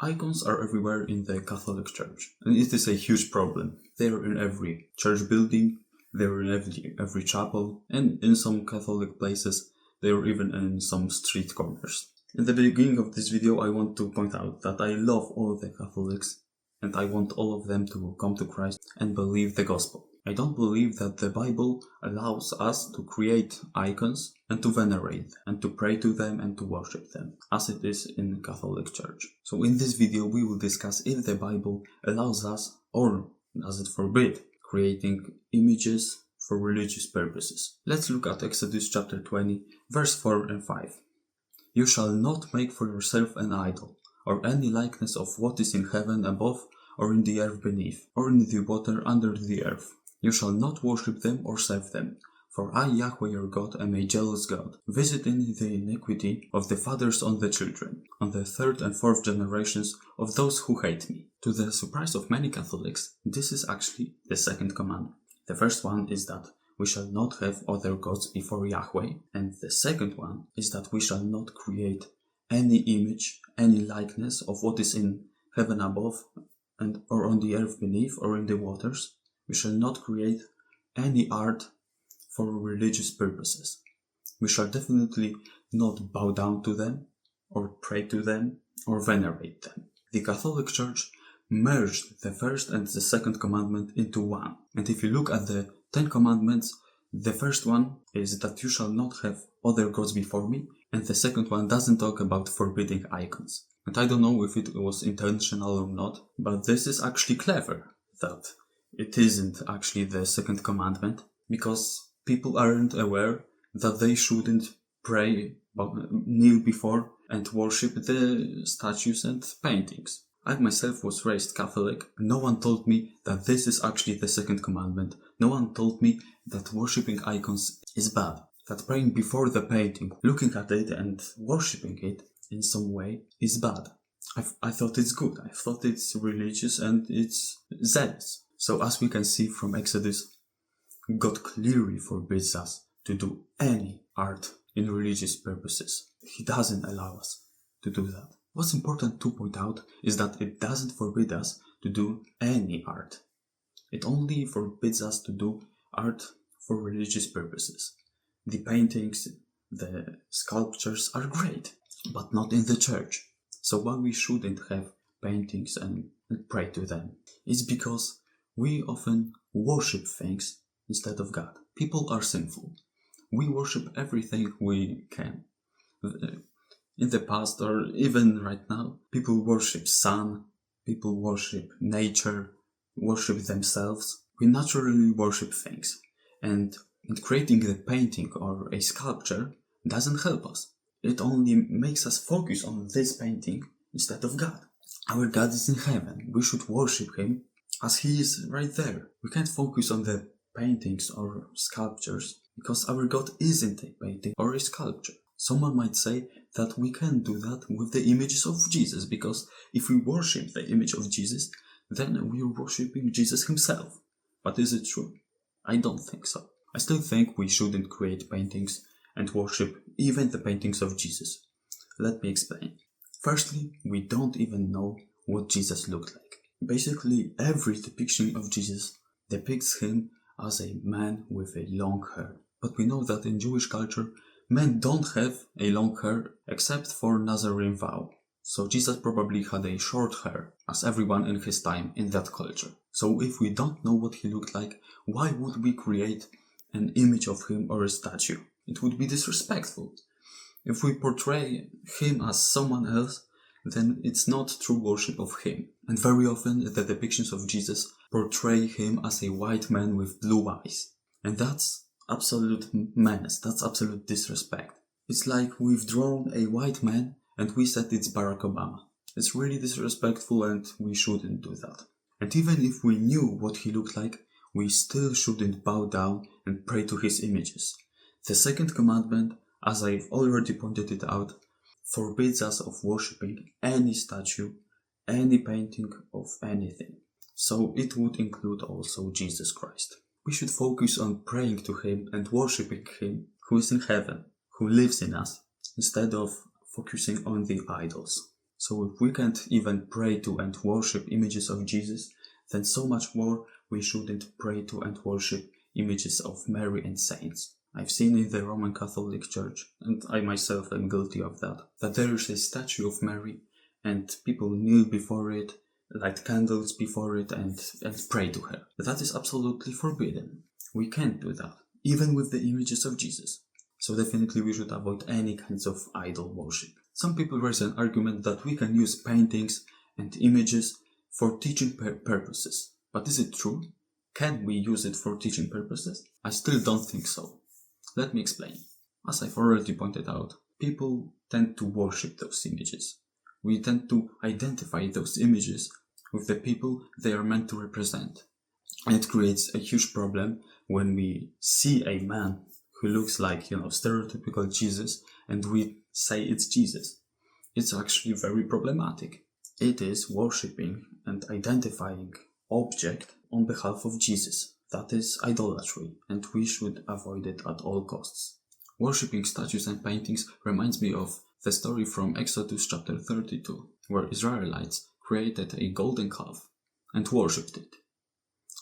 Icons are everywhere in the Catholic Church, and it is a huge problem. They are in every church building, they are in every chapel, and in some Catholic places, they are even in some street corners. In the beginning of this video, I want to point out that I love all the Catholics, and I want all of them to come to Christ and believe the gospel. I don't believe that the Bible allows us to create icons and to venerate and to pray to them and to worship them, as it is in the Catholic Church. So in this video we will discuss if the Bible allows us, or does it forbid, creating images for religious purposes. Let's look at Exodus chapter 20, verse 4 and 5. You shall not make for yourself an idol, or any likeness of what is in heaven above, or in the earth beneath, or in the water under the earth. You shall not worship them or serve them, for I, Yahweh your God, am a jealous God, visiting the iniquity of the fathers on the children, on the third and fourth generations of those who hate me. To the surprise of many Catholics, this is actually the second commandment. The first one is that we shall not have other gods before Yahweh, and the second one is that we shall not create any image, any likeness of what is in heaven above, and or on the earth beneath, or in the waters. We shall not create any art for religious purposes. We shall definitely not bow down to them, or pray to them, or venerate them. The Catholic Church merged the first and the second commandment into one. And if you look at the 10 commandments, the first one is that you shall not have other gods before me, and the second one doesn't talk about forbidding icons. And I don't know if it was intentional or not, but this is actually clever, that it isn't actually the second commandment, because people aren't aware that they shouldn't pray, kneel before and worship the statues and paintings. I myself was raised Catholic. No one told me that this is actually the second commandment. No one told me that worshipping icons is bad, that praying before the painting, looking at it and worshipping it in some way is bad. I thought it's good. I thought it's religious and it's zealous. So as we can see from Exodus, God clearly forbids us to do any art in religious purposes. He doesn't allow us to do that. What's important to point out is that it doesn't forbid us to do any art. It only forbids us to do art for religious purposes. The paintings, the sculptures are great, but not in the church. So why we shouldn't have paintings and pray to them is because we often worship things instead of God. People are sinful. We worship everything we can. In the past, or even right now, people worship sun, people worship nature, worship themselves. We naturally worship things. And creating a painting or a sculpture doesn't help us. It only makes us focus on this painting instead of God. Our God is in heaven. We should worship Him as He is right there. We can't focus on the paintings or sculptures because our God isn't a painting or a sculpture. Someone might say that we can do that with the images of Jesus, because if we worship the image of Jesus, then we are worshipping Jesus Himself. But is it true? I don't think so. I still think we shouldn't create paintings and worship even the paintings of Jesus. Let me explain. Firstly, we don't even know what Jesus looked like. Basically, every depiction of Jesus depicts Him as a man with a long hair. But we know that in Jewish culture, men don't have a long hair except for Nazarene vow. So Jesus probably had a short hair, as everyone in his time in that culture. So if we don't know what he looked like, why would we create an image of him or a statue? It would be disrespectful. If we portray him as someone else, then it's not true worship of him. And very often the depictions of Jesus portray him as a white man with blue eyes. And that's absolute menace, that's absolute disrespect. It's like we've drawn a white man and we said it's Barack Obama. It's really disrespectful and we shouldn't do that. And even if we knew what he looked like, we still shouldn't bow down and pray to his images. The second commandment, as I've already pointed it out, forbids us of worshipping any statue, any painting of anything. So it would include also Jesus Christ. We should focus on praying to Him and worshipping Him who is in heaven, who lives in us, instead of focusing on the idols. So if we can't even pray to and worship images of Jesus, then so much more we shouldn't pray to and worship images of Mary and saints. I've seen in the Roman Catholic Church, and I myself am guilty of that there is a statue of Mary and people kneel before it, light candles before it and pray to her. That is absolutely forbidden. We can't do that, even with the images of Jesus. So definitely we should avoid any kinds of idol worship. Some people raise an argument that we can use paintings and images for teaching purposes. But is it true? Can we use it for teaching purposes? I still don't think so. Let me explain. As I've already pointed out, people tend to worship those images. We tend to identify those images with the people they are meant to represent. And it creates a huge problem when we see a man who looks like, stereotypical Jesus, and we say it's Jesus. It's actually very problematic. It is worshipping and identifying object on behalf of Jesus. That is idolatry, and we should avoid it at all costs. Worshipping statues and paintings reminds me of the story from Exodus chapter 32, where Israelites created a golden calf and worshipped it.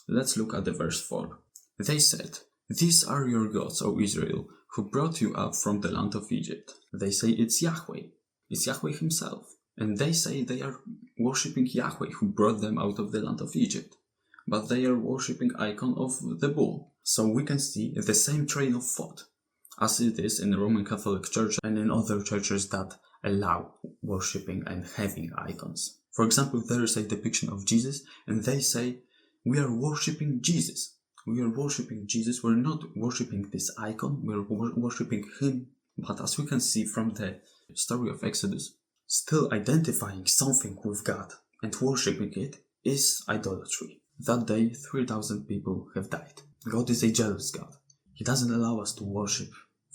Let's look at the verse 4. They said, "These are your gods, O Israel, who brought you up from the land of Egypt." They say it's Yahweh. It's Yahweh himself. And they say they are worshipping Yahweh who brought them out of the land of Egypt. But they are worshipping icon of the bull. So we can see the same train of thought as it is in the Roman Catholic Church and in other churches that allow worshipping and having icons. For example, there is a depiction of Jesus and they say, "We are worshipping Jesus. We are worshipping Jesus. We're not worshipping this icon. We're worshipping him." But as we can see from the story of Exodus, still identifying something with God and worshipping it is idolatry. That day, 3,000 people have died. God is a jealous God. He doesn't allow us to worship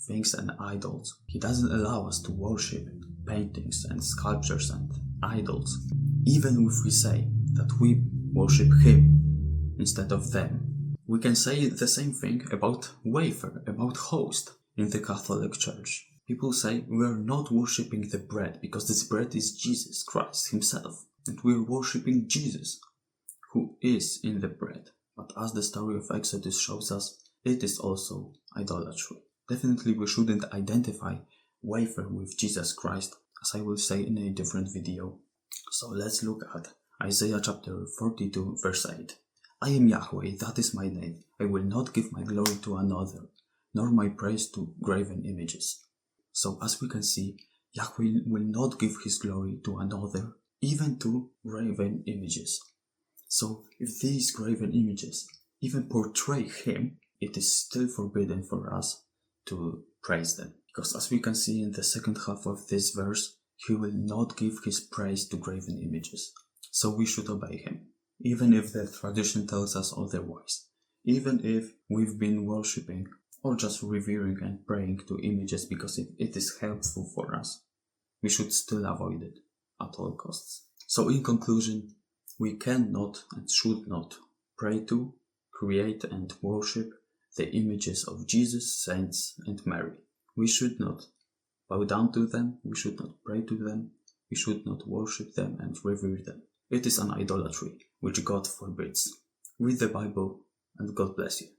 things and idols. He doesn't allow us to worship paintings and sculptures and idols. Even if we say that we worship him instead of them. We can say the same thing about wafer, about host in the Catholic Church. People say we are not worshipping the bread because this bread is Jesus Christ himself. And we are worshipping Jesus who is in the bread. But as the story of Exodus shows us, it is also idolatry. Definitely we shouldn't identify wafer with Jesus Christ, as I will say in a different video. So let's look at Isaiah chapter 42 verse 8. "I am Yahweh, that is my name. I will not give my glory to another, nor my praise to graven images." So as we can see, Yahweh will not give his glory to another, even to graven images. So if these graven images even portray him, it is still forbidden for us to praise them. Because as we can see in the second half of this verse, he will not give his praise to graven images. So we should obey him, even if the tradition tells us otherwise. Even if we've been worshipping or just revering and praying to images because it is helpful for us, we should still avoid it at all costs. So in conclusion, we cannot and should not pray to, create and worship the images of Jesus, saints and Mary. We should not bow down to them, we should not pray to them, we should not worship them and revere them. It is an idolatry which God forbids. Read the Bible and God bless you.